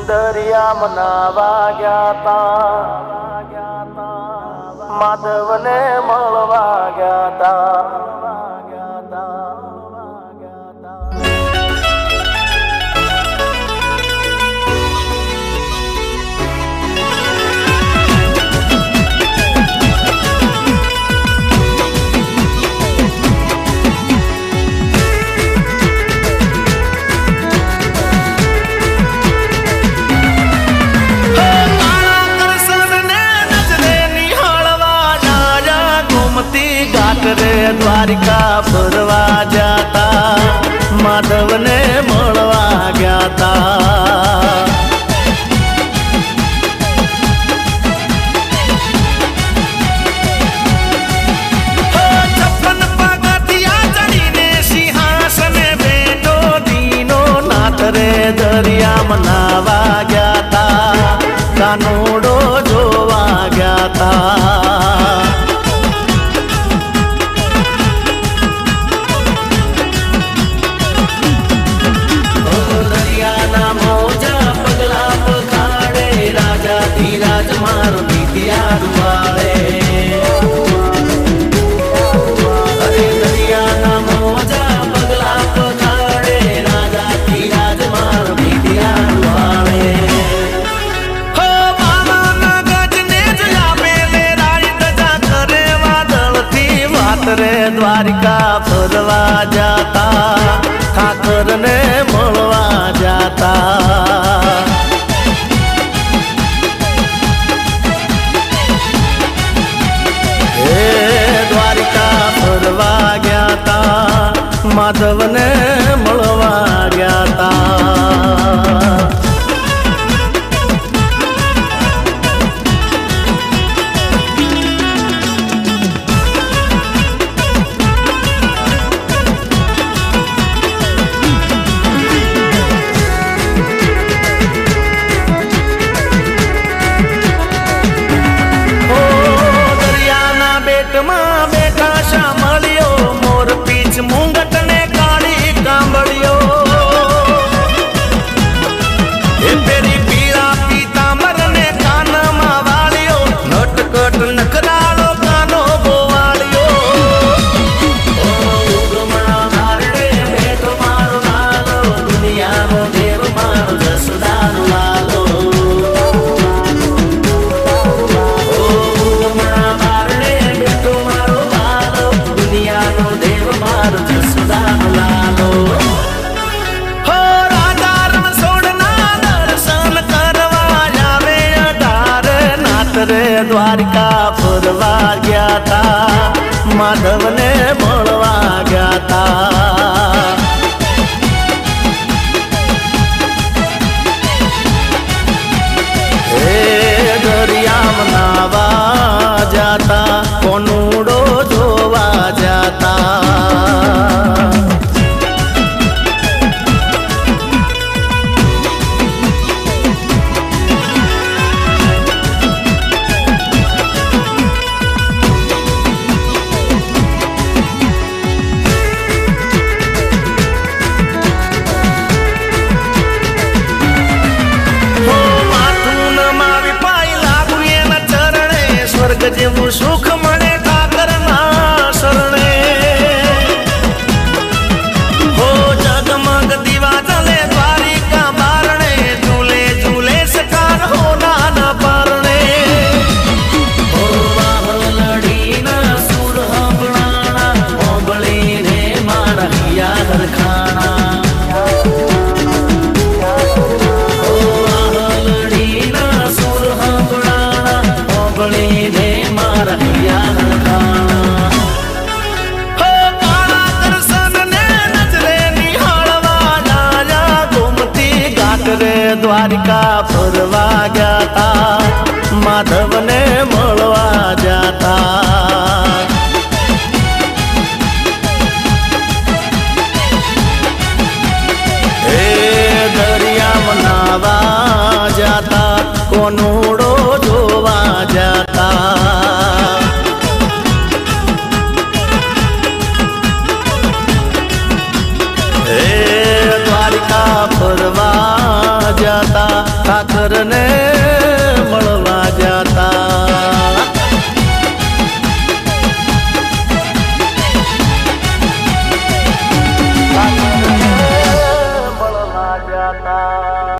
દરિયામાં નાવા ગયા તા, માધવને મળવા ગયા તા. રે દ્વારિકા ફરવા જાતા, માધવને મળવા ગયા તા. છપ્પન પગથિયા ચડીને સિંહાસને બેઠો દીનો નાથ રે દરિયામાં નાવા ગયા તા, કાનુડો જોવા ગયા તા. રે દ્વારિકા ફરવા જાતા, ઠાકરને મળવા જાતા. હે દ્વારિકા ફરવા ગયા તા, માધવને મળવા ગયા તા. બેઠા સાંભળ્યો મોર પીછ મુંગટ ને કાળી કાંબળ્યો, એ પેરી પીળા પીતાંબર ને કાનમાં વાળ્યો, નટકટ નકરાળો કાનો બોવાળ્યો. બેઠો મારો લાલો, દુનિયાનો દેવ મારો જસદાનો લાલો. રે દ્વારિકા ફરવા ગયા તા, માધવને મળવા ગયા તા. હે દરિયામાં નાવા જાતા, કોનુડો જોવા જાતા. જેવું સુખ મળે ઠાકરના શરણે, હો જગમગ દીવા જલે દ્વારિકા બારણે, ઝૂલે ઝૂલે સકાર હો નાના પારણે. હો વાહલડીના સુર હંભળાણા, ઓબળીને મારા હિયા હરખાણા. હો વાહલડીના સુર હંભળાણા, ઓબળીને દ્વારિકા ફરવા ગયા તા, માધવને મળવા જાતા.